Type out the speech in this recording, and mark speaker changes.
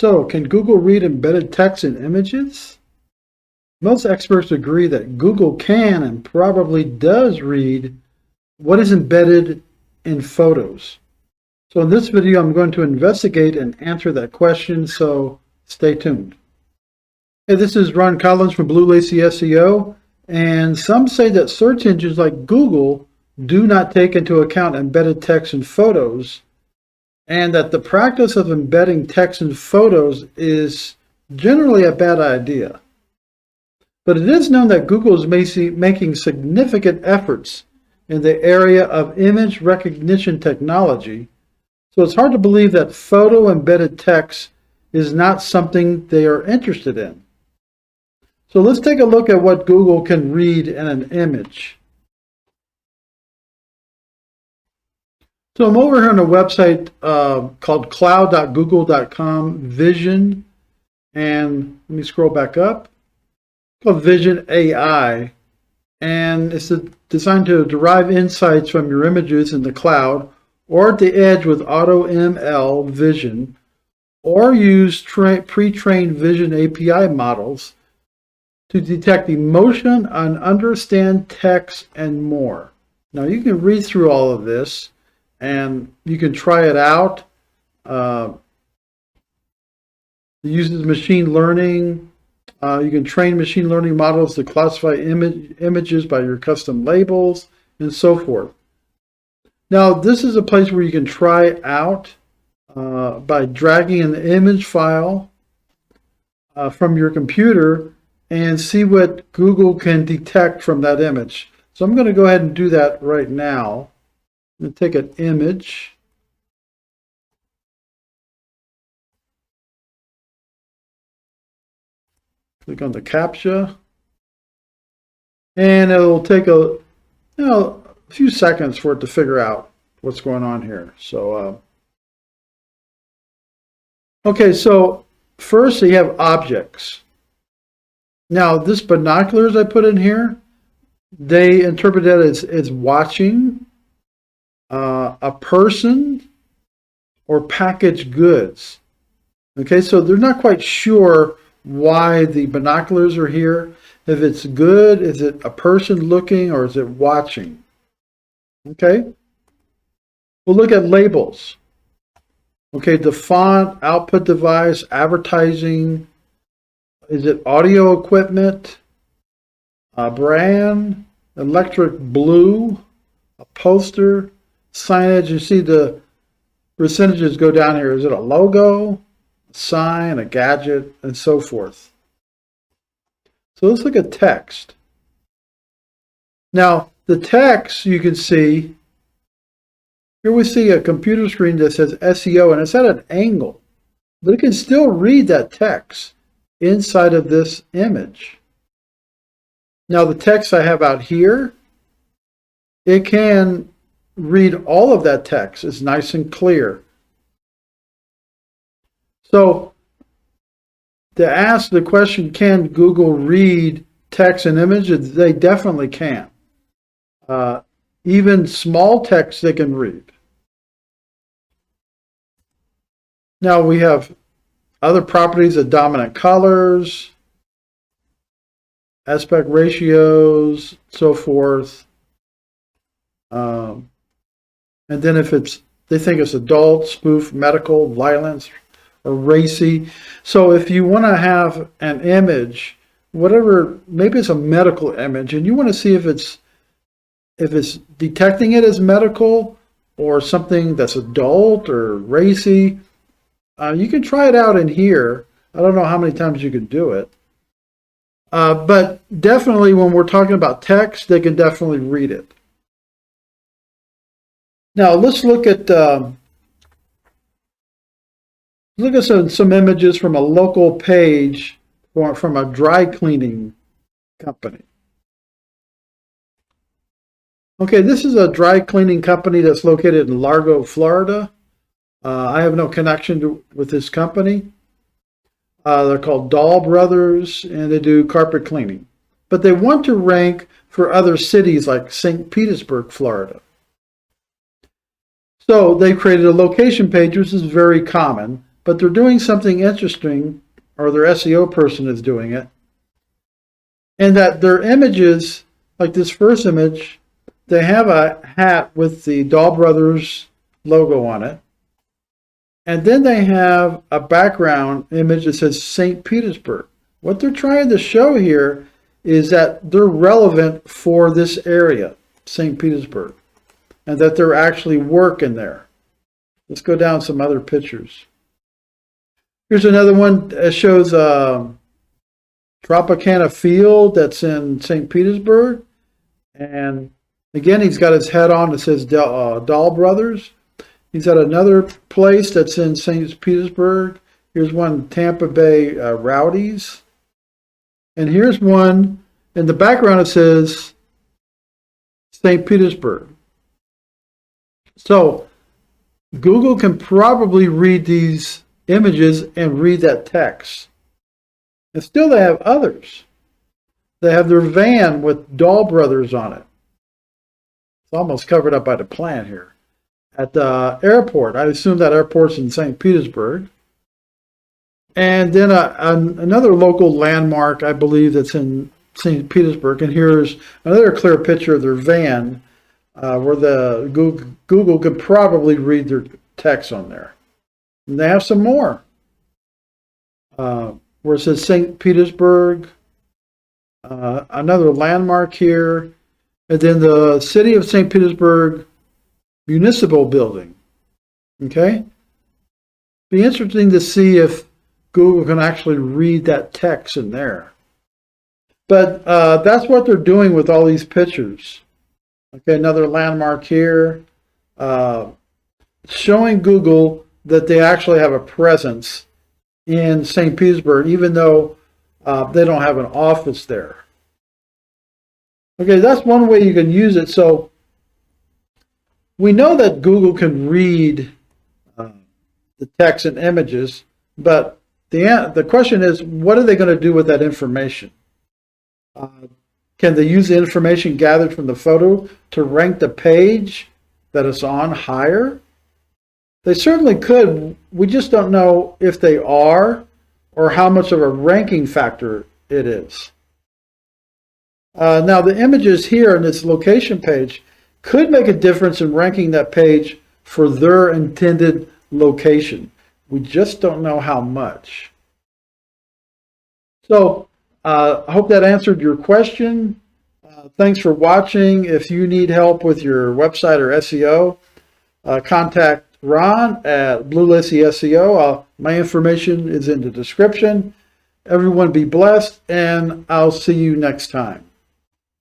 Speaker 1: So, can Google read embedded text and images? Most experts agree that Google can and probably does read what is embedded in photos. So in this video, I'm going to investigate and answer that question, so stay tuned. Hey, this is Ron Collins from Lacy SEO, and some say that search engines like Google do not take into account embedded text in photos, and that the practice of embedding text in photos is generally a bad idea. But it is known that Google is making significant efforts in the area of image recognition technology, so it's hard to believe that photo embedded text is not something they are interested in. So let's take a look at what Google can read in an image. So I'm over here on a website called cloud.google.com, Vision, and let me scroll back up. It's called Vision AI, and it's designed to derive insights from your images in the cloud or at the edge with AutoML Vision, or use pre-trained Vision API models to detect emotion and understand text and more. Now you can read through all of this and you can try it out. It uses machine learning. You can train machine learning models to classify images by your custom labels and so forth. Now, this is a place where you can try out by dragging an image file from your computer and see what Google can detect from that image. So I'm going to go ahead and do that right now. I'm going to take an image. Click on the CAPTCHA. And it'll take a few seconds for it to figure out what's going on here. So, okay, so first you have objects. Now, this binoculars I put in here, they interpret that as watching a person or packaged goods. Okay, so they're not quite sure why the binoculars are here. If it's good, is it a person looking or is it watching? Okay, we'll look at labels. Okay, the font, output device, advertising. Is it audio equipment, a brand, electric blue, a poster, signage? You see the percentages go down here. Is it a logo, a sign, a gadget, and so forth? So let's look at text. Now, the text you can see, here we see a computer screen that says SEO, and it's at an angle, but it can still read that text inside of this image. Now, the text I have out here, it can read all of that text. It's nice and clear. So, to ask the question, can Google read text and images? They definitely can. Even small text they can read. Now we have other properties of dominant colors, aspect ratios, so forth. And then if they think it's adult, spoof, medical, violence, or racy. So if you want to have an image, whatever, maybe it's a medical image, and you want to see if it's detecting it as medical or something that's adult or racy, you can try it out in here. I don't know how many times you can do it. But definitely when we're talking about text, they can definitely read it. Now let's look at some images from a local page from a dry cleaning company. Okay, this is a dry cleaning company that's located in Largo, Florida. I have no connection with this company. They're called Dahl Brothers, and they do carpet cleaning. But they want to rank for other cities like St. Petersburg, Florida. So they created a location page, which is very common. but they're doing something interesting, or their SEO person is doing it, and that their images, like this first image, they have a hat with the Dahl Brothers logo on it. And then they have a background image that says St. Petersburg. What they're trying to show here is that they're relevant for this area, St. Petersburg, and that they're actually working there. Let's go down some other pictures. Here's another one that shows Tropicana Field that's in St. Petersburg. And again, he's got his hat on that says Dahl Brothers. He's at another place that's in St. Petersburg. Here's one, Tampa Bay Rowdies. And here's one in the background, it says St. Petersburg. So Google can probably read these images and read that text. And still they have others. They have their van with Dahl Brothers on it. It's almost covered up by the plant here. At the airport. I assume that airport's in St. Petersburg. And then another local landmark, I believe, that's in St. Petersburg. And here's another clear picture of their van where the Google could probably read their text on there. And they have some more where it says St. Petersburg, another landmark here, and then the city of St. Petersburg Municipal Building. Okay? Be interesting to see if Google can actually read that text in there. But that's what they're doing with all these pictures. Okay, another landmark here, showing Google that they actually have a presence in St. Petersburg, even though they don't have an office there. Okay, that's one way you can use it. So we know that Google can read the text and images, but the question is, what are they going to do with that information? Can they use the information gathered from the photo to rank the page that it's on higher? They certainly could. We just don't know if they are or how much of a ranking factor it is. Now, the images here in this location page could make a difference in ranking that page for their intended location. We just don't know how much. So I hope that answered your question. Thanks for watching. If you need help with your website or SEO, contact Ron at Lacy SEO. My information is in the description. Everyone be blessed, and I'll see you next time.